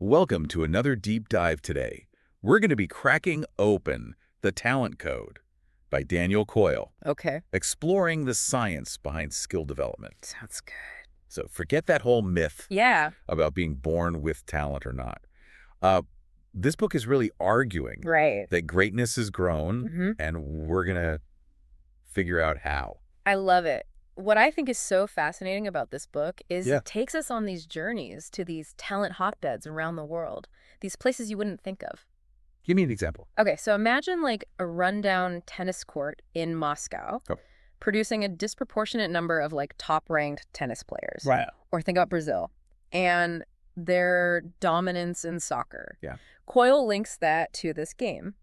Welcome to another deep dive today. We're going to be cracking open The Talent Code by Daniel Coyle, Okay. exploring the science behind skill development. Sounds good. So forget that whole myth Yeah. about being born with talent or not. Uh, this book is really arguing Right. that greatness is grown, and we're going to figure out how. I love it. What I think is so fascinating about this book is Yeah. it takes us on these journeys to these talent hotbeds around the world, these places you wouldn't think of. Give me an example. Okay, so imagine like a rundown tennis court in Moscow Oh. producing a disproportionate number of like top-ranked tennis players. Right. Or think about Brazil and their dominance in soccer. Yeah. Coyle links that to this game.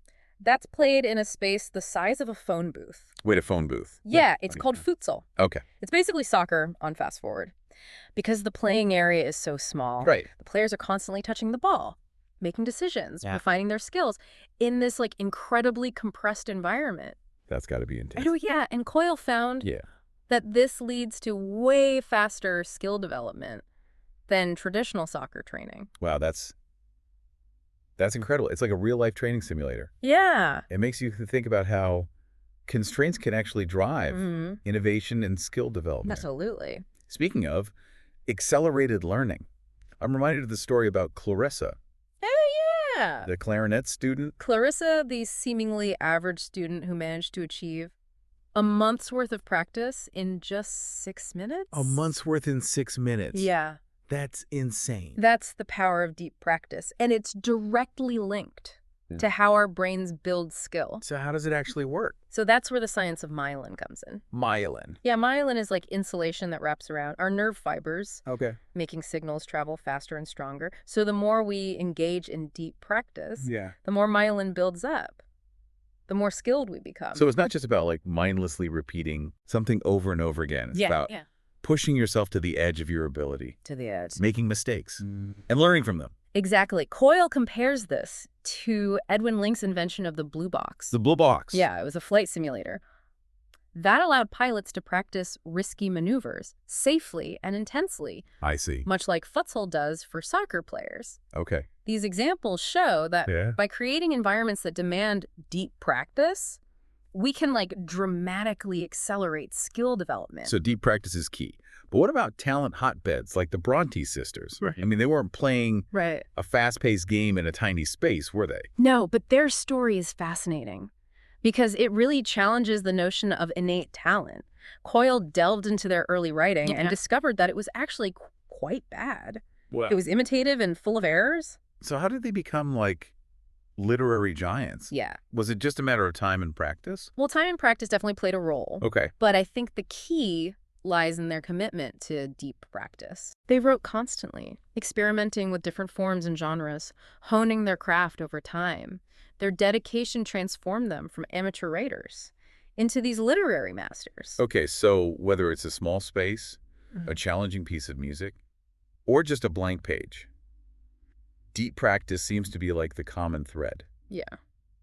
That's played in a space the size of a phone booth. Wait, a phone booth. Yeah, it's called futsal. Okay. It's basically soccer on fast forward. Because the playing area is so small, Right. the players are constantly touching the ball, making decisions, refining their skills in this like incredibly compressed environment. That's got to be intense. Oh yeah, and Coyle found that this leads to way faster skill development than traditional soccer training. Wow, that's incredible. It's like a real-life training simulator. Yeah. It makes you think about how constraints can actually drive innovation and skill development. Absolutely. Speaking of accelerated learning, I'm reminded of the story about Clarissa, Oh yeah. the clarinet student. Clarissa, the seemingly average student who managed to achieve a month's worth of practice in just 6 minutes? A month's worth in 6 minutes. Yeah. That's insane. That's the power of deep practice, and it's directly linked to how our brains build skill. So how does it actually work? So that's where the science of myelin comes in. Myelin. Yeah, myelin is like insulation that wraps around our nerve fibers, Okay. making signals travel faster and stronger. So the more we engage in deep practice, the more myelin builds up, the more skilled we become. So it's not just about like mindlessly repeating something over and over again. It's about pushing yourself to the edge of your ability. To the edge. Making mistakes and learning from them. Exactly. Coyle compares this to Edwin Link's invention of the blue box. The blue box. Yeah, it was a flight simulator. That allowed pilots to practice risky maneuvers safely and intensely. I see. Much like futsal does for soccer players. Okay. These examples show that by creating environments that demand deep practice, we can like dramatically accelerate skill development. So deep practice is key. But what about talent hotbeds like the Bronte sisters? Right. I mean, they weren't playing a fast-paced game in a tiny space, were they? No, but their story is fascinating because it really challenges the notion of innate talent. Coyle delved into their early writing and discovered that it was actually quite bad. Well, It was imitative and full of errors. so how did they become like literary giants? Yeah. Was it just a matter of time and practice? Well, time and practice definitely played a role. Okay. But I think the key lies in their commitment to deep practice. They wrote constantly, experimenting with different forms and genres, honing their craft over time. Their dedication transformed them from amateur writers into these literary masters. Okay, so whether it's a small space, a challenging piece of music, or just a blank page, deep practice seems to be like the common thread. Yeah.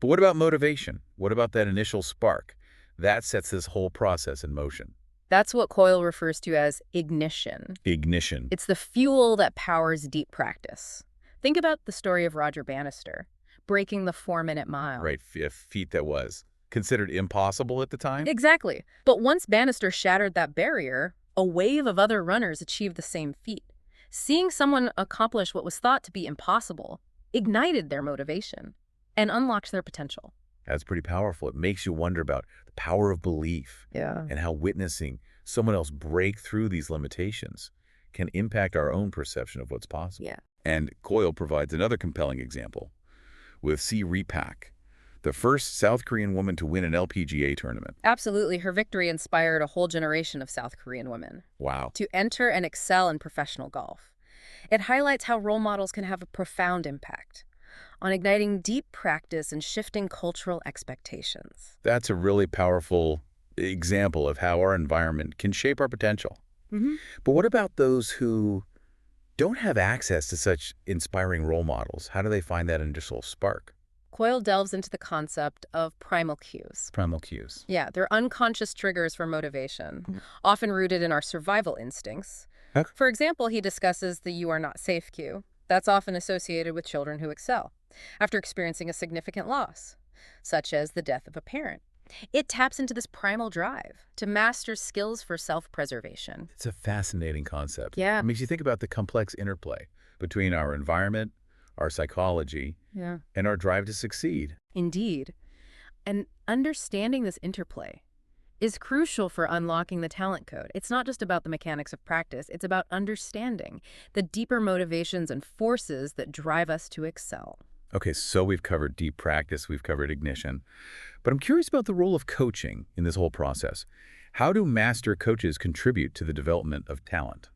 But what about motivation? What about that initial spark? That sets this whole process in motion. That's what Coyle refers to as ignition. Ignition. It's the fuel that powers deep practice. Think about the story of Roger Bannister, breaking the 4-minute mile. Right, a feat that was considered impossible at the time? Exactly. But once Bannister shattered that barrier, a wave of other runners achieved the same feat. Seeing someone accomplish what was thought to be impossible ignited their motivation and unlocked their potential. That's pretty powerful. It makes you wonder about the power of belief and how witnessing someone else break through these limitations can impact our own perception of what's possible. Yeah. And Coyle provides another compelling example with C. Repak, the first South Korean woman to win an LPGA tournament. Absolutely. Her victory inspired a whole generation of South Korean women Wow. to enter and excel in professional golf. It highlights how role models can have a profound impact on igniting deep practice and shifting cultural expectations. That's a really powerful example of how our environment can shape our potential. But what about those who don't have access to such inspiring role models? How do they find that initial spark? Coyle delves into the concept of primal cues. Primal cues. Yeah, they're unconscious triggers for motivation, often rooted in our survival instincts. Okay. For example, he discusses the "you are not safe" cue. That's often associated with children who excel after experiencing a significant loss, such as the death of a parent. It taps into this primal drive to master skills for self-preservation. It's a fascinating concept. Yeah. It makes you think about the complex interplay between our environment, our psychology, Yeah. and our drive to succeed. Indeed. And understanding this interplay is crucial for unlocking the talent code. It's not just about the mechanics of practice, it's about understanding the deeper motivations and forces that drive us to excel. Okay, so we've covered deep practice, we've covered ignition, but I'm curious about the role of coaching in this whole process. How do master coaches contribute to the development of talent?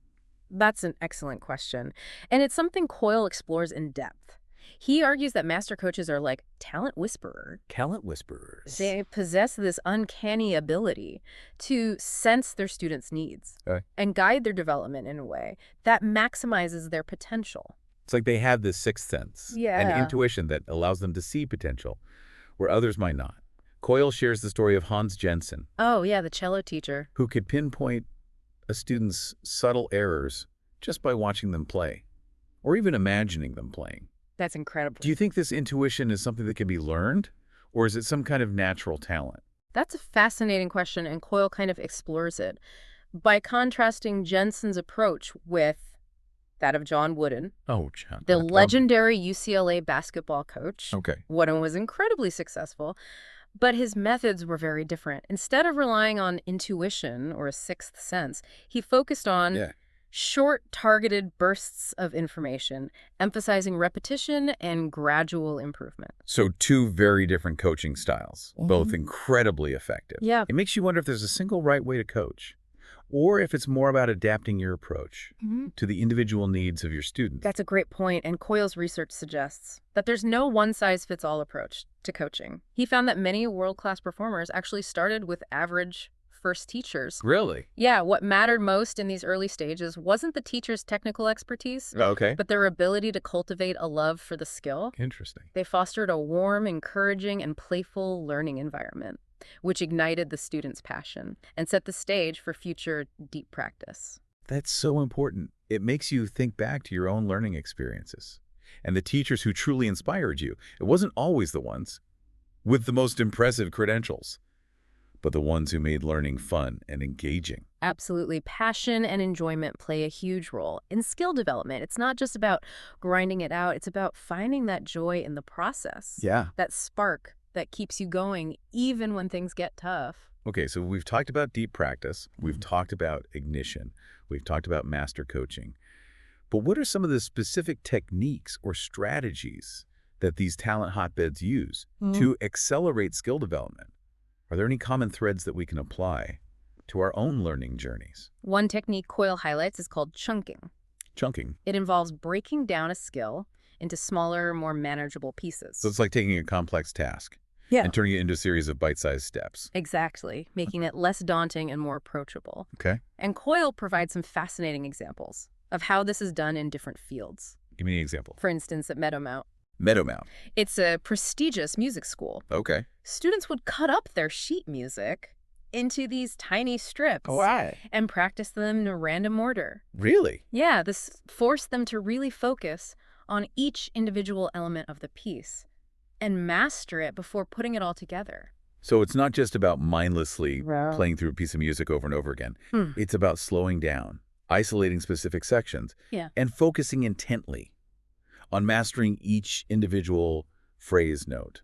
That's an excellent question, and it's something Coyle explores in depth. He argues that master coaches are like talent whisperers. Talent whisperers. They possess this uncanny ability to sense their students' needs Okay. and guide their development in a way that maximizes their potential. It's like they have this sixth sense and Yeah. intuition that allows them to see potential where others might not. Coyle shares the story of Hans Jensen, Oh, yeah, the cello teacher. who could pinpoint a student's subtle errors just by watching them play, or even imagining them playing. That's incredible. Do you think this intuition is something that can be learned, or is it some kind of natural talent? That's a fascinating question, and Coyle kind of explores it by contrasting Jensen's approach with that of John Wooden, Oh, John. the legendary UCLA basketball coach. Okay. Wooden was incredibly successful, but his methods were very different. Instead of relying on intuition or a sixth sense, he focused on Yeah. short, targeted bursts of information, emphasizing repetition and gradual improvement. So two very different coaching styles, both incredibly effective. Yeah. It makes you wonder if there's a single right way to coach, or if it's more about adapting your approach to the individual needs of your students. That's a great point, and Coyle's research suggests that there's no one-size-fits-all approach to coaching. He found that many world-class performers actually started with average first teachers. Really? Yeah, what mattered most in these early stages wasn't the teacher's technical expertise, Okay. but their ability to cultivate a love for the skill. Interesting. They fostered a warm, encouraging, and playful learning environment, which ignited the student's passion and set the stage for future deep practice. That's so important. It makes you think back to your own learning experiences and the teachers who truly inspired you. It wasn't always the ones with the most impressive credentials, but the ones who made learning fun and engaging. Absolutely. Passion and enjoyment play a huge role in skill development. It's not just about grinding it out. It's about finding that joy in the process. Yeah. That spark that keeps you going even when things get tough. Okay, so we've talked about deep practice. We've talked about ignition. We've talked about master coaching. But what are some of the specific techniques or strategies that these talent hotbeds use to accelerate skill development? Are there any common threads that we can apply to our own learning journeys? One technique Coyle highlights is called chunking. Chunking. It involves breaking down a skill into smaller, more manageable pieces. So it's like taking a complex task Yeah. and turning it into a series of bite-sized steps. Exactly, making it less daunting and more approachable. Okay. And Coyle provides some fascinating examples of how this is done in different fields. Give me an example. For instance, at Meadowmount. Meadowmount. It's a prestigious music school. Okay. Students would cut up their sheet music into these tiny strips Wow. and practice them in a random order. Really? Yeah, this forced them to really focus on each individual element of the piece and master it before putting it all together. So it's not just about mindlessly Wow. playing through a piece of music over and over again. Hmm. It's about slowing down, isolating specific sections, Yeah. and focusing intently on mastering each individual phrase note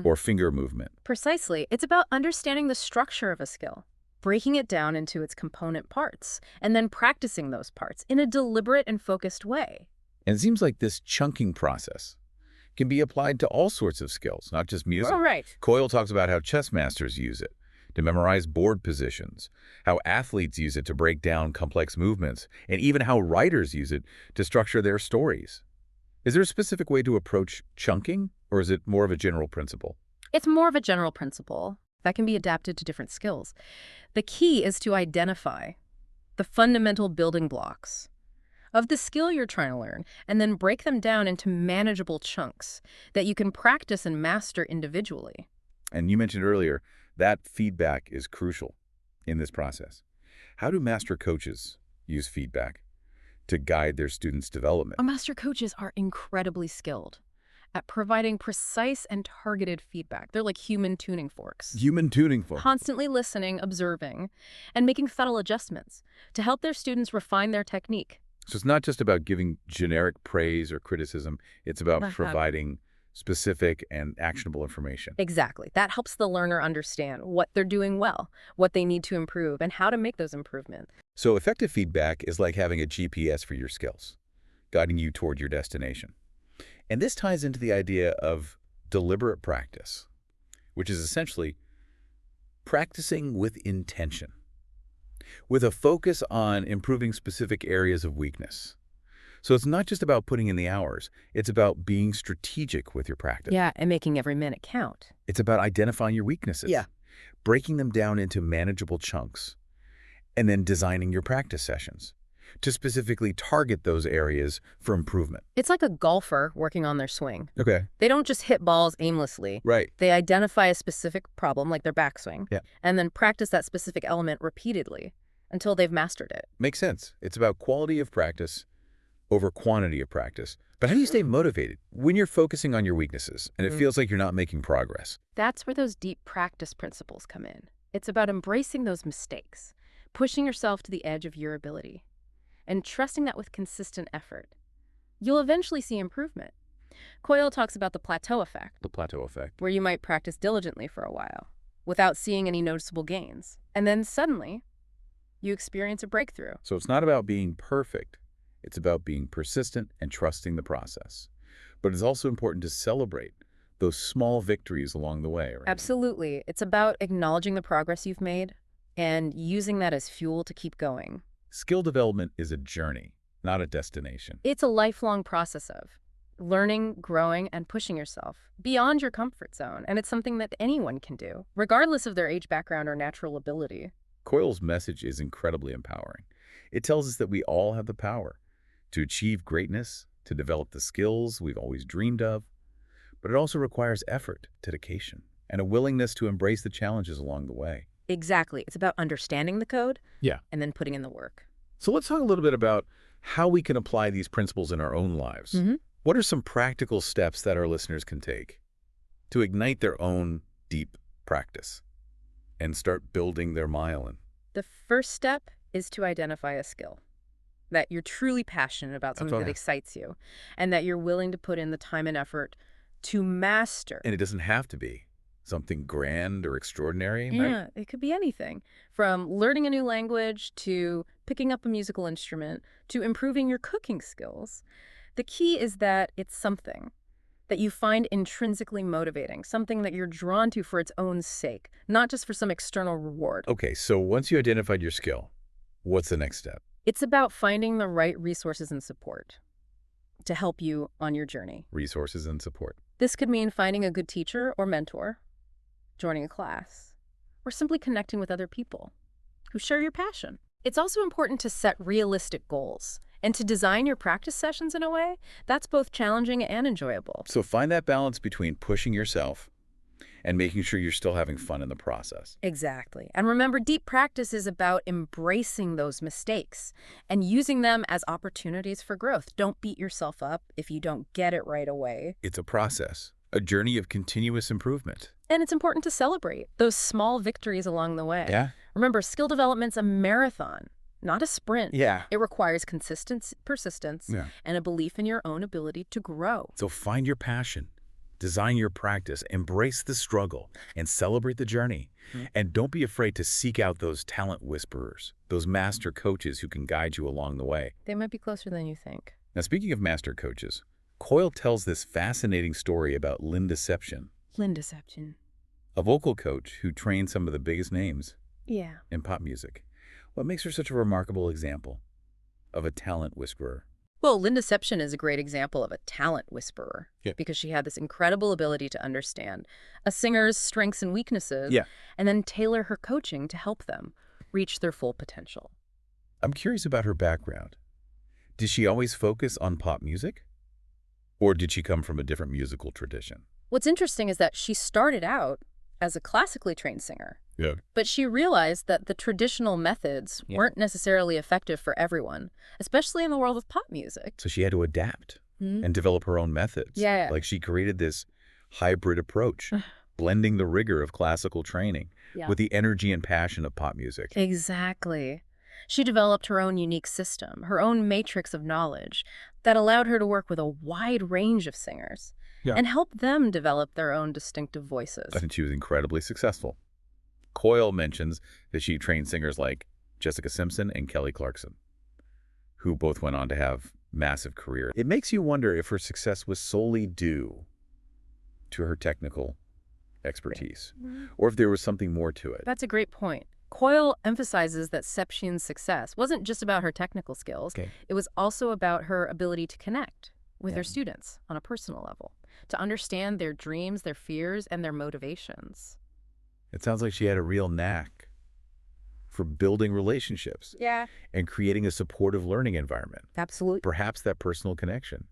or finger movement. Precisely. It's about understanding the structure of a skill, breaking it down into its component parts, and then practicing those parts in a deliberate and focused way. And it seems like this chunking process can be applied to all sorts of skills, not just music. Oh, right. Coyle talks about how chess masters use it to memorize board positions, how athletes use it to break down complex movements, and even how writers use it to structure their stories. Is there a specific way to approach chunking, or is it more of a general principle? It's more of a general principle that can be adapted to different skills. The key is to identify the fundamental building blocks of the skill you're trying to learn and then break them down into manageable chunks that you can practice and master individually. And you mentioned earlier that feedback is crucial in this process. How do master coaches use feedback to guide their students' development. Our master coaches are incredibly skilled at providing precise and targeted feedback. They're like human tuning forks. Human tuning fork. Constantly listening, observing, and making subtle adjustments to help their students refine their technique. So it's not just about giving generic praise or criticism. It's about providing specific and actionable information. Exactly. That helps the learner understand what they're doing well, what they need to improve, and how to make those improvements. So effective feedback is like having a GPS for your skills, guiding you toward your destination. And this ties into the idea of deliberate practice, which is essentially practicing with intention, with a focus on improving specific areas of weakness. So it's not just about putting in the hours. It's about being strategic with your practice. Yeah, and making every minute count. It's about identifying your weaknesses, Yeah. breaking them down into manageable chunks, and then designing your practice sessions to specifically target those areas for improvement. It's like a golfer working on their swing. Okay. They don't just hit balls aimlessly. Right. They identify a specific problem, like their backswing, Yeah. and then practice that specific element repeatedly until they've mastered it. Makes sense. It's about quality of practice over quantity of practice. But how do you stay motivated when you're focusing on your weaknesses and it feels like you're not making progress? That's where those deep practice principles come in. It's about embracing those mistakes, pushing yourself to the edge of your ability, and trusting that with consistent effort, you'll eventually see improvement. Coyle talks about the plateau effect, The plateau effect. where you might practice diligently for a while without seeing any noticeable gains. And then suddenly, you experience a breakthrough. So it's not about being perfect. It's about being persistent and trusting the process. But it's also important to celebrate those small victories along the way, right? Absolutely. It's about acknowledging the progress you've made and using that as fuel to keep going. Skill development is a journey, not a destination. It's a lifelong process of learning, growing, and pushing yourself beyond your comfort zone. And it's something that anyone can do, regardless of their age, background, or natural ability. Coyle's message is incredibly empowering. It tells us that we all have the power to achieve greatness, to develop the skills we've always dreamed of, but it also requires effort, dedication, and a willingness to embrace the challenges along the way. Exactly. It's about understanding the code Yeah. and then putting in the work. So let's talk a little bit about how we can apply these principles in our own lives. What are some practical steps that our listeners can take to ignite their own deep practice and start building their myelin? The first step is to identify a skill that you're truly passionate about, something that excites you, and that you're willing to put in the time and effort to master. And it doesn't have to be something grand or extraordinary, Yeah, right? it could be anything from learning a new language to picking up a musical instrument to improving your cooking skills. The key is that it's something that you find intrinsically motivating, something that you're drawn to for its own sake, not just for some external reward. Okay, so once you identified your skill, what's the next step? It's about finding the right resources and support to help you on your journey. Resources and support. This could mean finding a good teacher or mentor, joining a class, or simply connecting with other people who share your passion. It's also important to set realistic goals and to design your practice sessions in a way that's both challenging and enjoyable. So find that balance between pushing yourself and making sure you're still having fun in the process. Exactly. And remember, deep practice is about embracing those mistakes and using them as opportunities for growth. Don't beat yourself up if you don't get it right away. It's a process, a journey of continuous improvement. And it's important to celebrate those small victories along the way. Yeah? Remember, skill development's a marathon, not a sprint. Yeah. It requires consistent persistence and a belief in your own ability to grow. So find your passion, design your practice, embrace the struggle, and celebrate the journey. And don't be afraid to seek out those talent whisperers, those master coaches who can guide you along the way. They might be closer than you think. Now, speaking of master coaches, Coyle tells this fascinating story about Lindeception, Lindeception. a vocal coach who trained some of the biggest names Yeah. in pop music. What makes her such a remarkable example of a talent whisperer? Well, Lindeception is a great example of a talent whisperer because she had this incredible ability to understand a singer's strengths and weaknesses and then tailor her coaching to help them reach their full potential. I'm curious about her background. Did she always focus on pop music? Or did she come from a different musical tradition? What's interesting is that she started out as a classically trained singer Yeah. But she realized that the traditional methods weren't necessarily effective for everyone, especially in the world of pop music. So she had to adapt and develop her own methods. Yeah. Like she created this hybrid approach, blending the rigor of classical training with the energy and passion of pop music. Exactly. She developed her own unique system, her own matrix of knowledge that allowed her to work with a wide range of singers and help them develop their own distinctive voices. And she was incredibly successful. Coyle mentions that she trained singers like Jessica Simpson and Kelly Clarkson, who both went on to have massive careers. It makes you wonder if her success was solely due to her technical expertise, or if there was something more to it. That's a great point. Coyle emphasizes that Septien's success wasn't just about her technical skills. It was also about her ability to connect with her students on a personal level, to understand their dreams, their fears, and their motivations. It sounds like she had a real knack for building relationships and creating a supportive learning environment. Absolutely. Perhaps that personal connection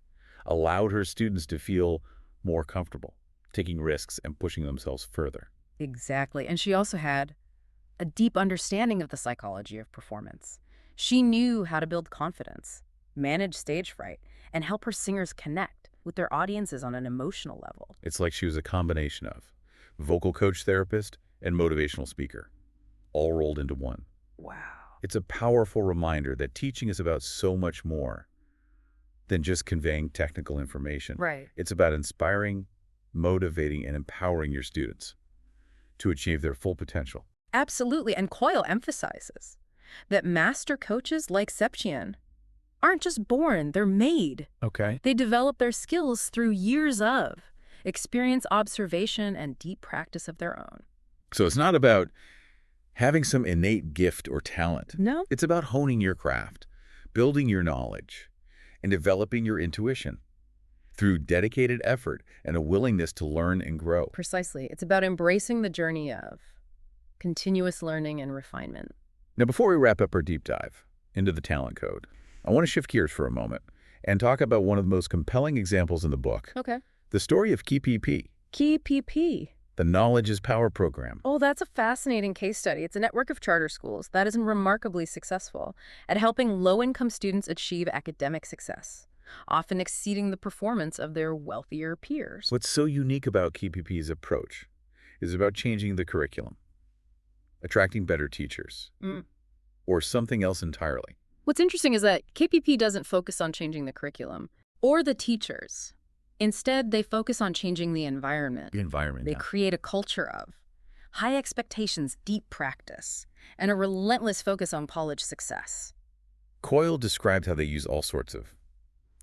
allowed her students to feel more comfortable, taking risks and pushing themselves further. Exactly. And she also had a deep understanding of the psychology of performance. She knew how to build confidence, manage stage fright, and help her singers connect with their audiences on an emotional level. It's like she was a combination of vocal coach, therapist, and motivational speaker, all rolled into one. Wow. It's a powerful reminder that teaching is about so much more than just conveying technical information. Right. It's about inspiring, motivating, and empowering your students to achieve their full potential. Absolutely. And Coyle emphasizes that master coaches like Septien aren't just born, they're made. Okay. They develop their skills through years of experience, observation, and deep practice of their own. So it's not about having some innate gift or talent. No. It's about honing your craft, building your knowledge, and developing your intuition through dedicated effort and a willingness to learn and grow. Precisely. It's about embracing the journey of continuous learning and refinement. Now, before we wrap up our deep dive into the talent code, I want to shift gears for a moment and talk about one of the most compelling examples in the book. Okay. The story of KPP. KPP. The Knowledge is Power program. Oh, that's a fascinating case study. It's a network of charter schools that is remarkably successful at helping low-income students achieve academic success, often exceeding the performance of their wealthier peers. What's so unique about KPP's approach is about changing the curriculum, attracting better teachers, or something else entirely. What's interesting is that KPP doesn't focus on changing the curriculum or the teachers. Instead, they focus on changing the environment. The environment. They create a culture of high expectations, deep practice, and a relentless focus on college success. Coyle described how they use all sorts of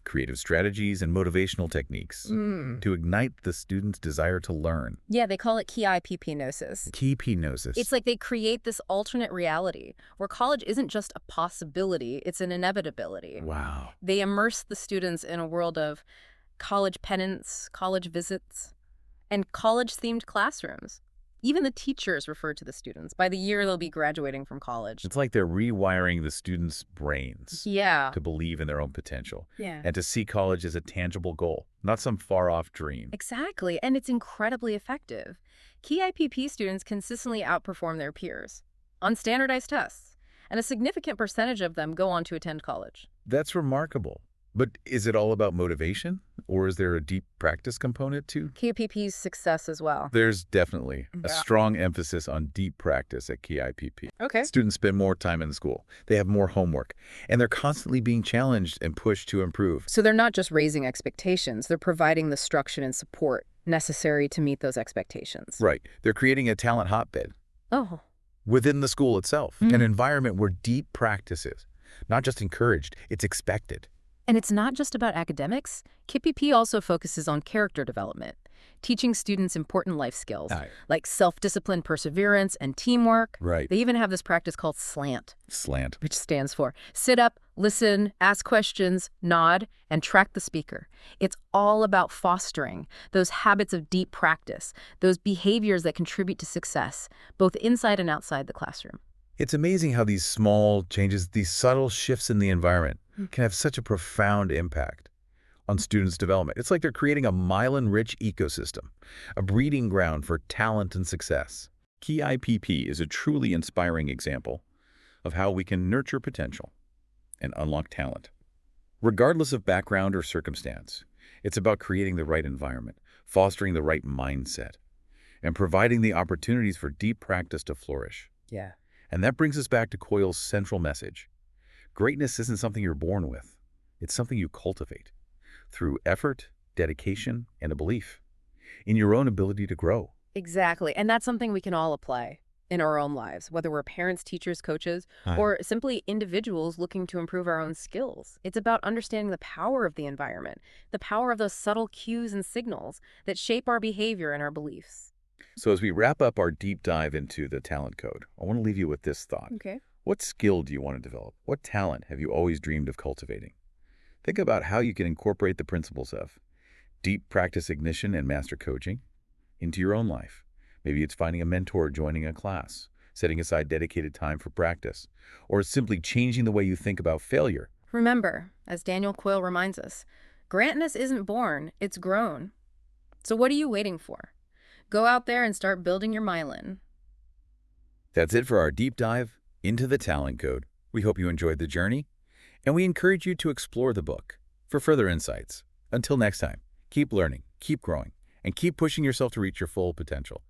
creative strategies and motivational techniques to ignite the student's desire to learn. Yeah, they call it KIPP-nosis. KPP-nosis. It's like they create this alternate reality where college isn't just a possibility, it's an inevitability. Wow. They immerse the students in a world of college penance, college visits, and college-themed classrooms. Even the teachers refer to the students. By the year they'll be graduating from college. It's like they're rewiring the students' brains to believe in their own potential and to see college as a tangible goal, not some far-off dream. Exactly, and it's incredibly effective. KIPP students consistently outperform their peers on standardized tests, and a significant percentage of them go on to attend college. That's remarkable. But is it all about motivation, or is there a deep practice component too? KIPP's success as well. There's definitely a strong emphasis on deep practice at KIPP. Okay. Students spend more time in school. They have more homework, and they're constantly being challenged and pushed to improve. So they're not just raising expectations, they're providing the structure and support necessary to meet those expectations. Right. They're creating a talent hotbed within the school itself, an environment where deep practice is not just encouraged, it's expected. And it's not just about academics. KPP also focuses on character development, teaching students important life skills like self-discipline, perseverance, and teamwork. Right. They even have this practice called SLANT. SLANT. Which stands for sit up, listen, ask questions, nod, and track the speaker. It's all about fostering those habits of deep practice, those behaviors that contribute to success, both inside and outside the classroom. It's amazing how these small changes, these subtle shifts in the environment can have such a profound impact on students' development. It's like they're creating a myelin-rich ecosystem, a breeding ground for talent and success. Key IPP is a truly inspiring example of how we can nurture potential and unlock talent. Regardless of background or circumstance, it's about creating the right environment, fostering the right mindset, and providing the opportunities for deep practice to flourish. Yeah. And that brings us back to Coyle's central message. Greatness isn't something you're born with. It's something you cultivate through effort, dedication, and a belief in your own ability to grow. Exactly. And that's something we can all apply in our own lives, whether we're parents, teachers, coaches, or simply individuals looking to improve our own skills. It's about understanding the power of the environment, the power of those subtle cues and signals that shape our behavior and our beliefs. So as we wrap up our deep dive into the talent code, I want to leave you with this thought. Okay. What skill do you want to develop? What talent have you always dreamed of cultivating? Think about how you can incorporate the principles of deep practice ignition and master coaching into your own life. Maybe it's finding a mentor, joining a class, setting aside dedicated time for practice, or simply changing the way you think about failure. Remember, as Daniel Coyle reminds us, grantness isn't born, it's grown. So what are you waiting for? Go out there and start building your myelin. That's it for our deep dive into the talent code. We hope you enjoyed the journey, and we encourage you to explore the book for further insights. Until next time, keep learning, keep growing, and keep pushing yourself to reach your full potential.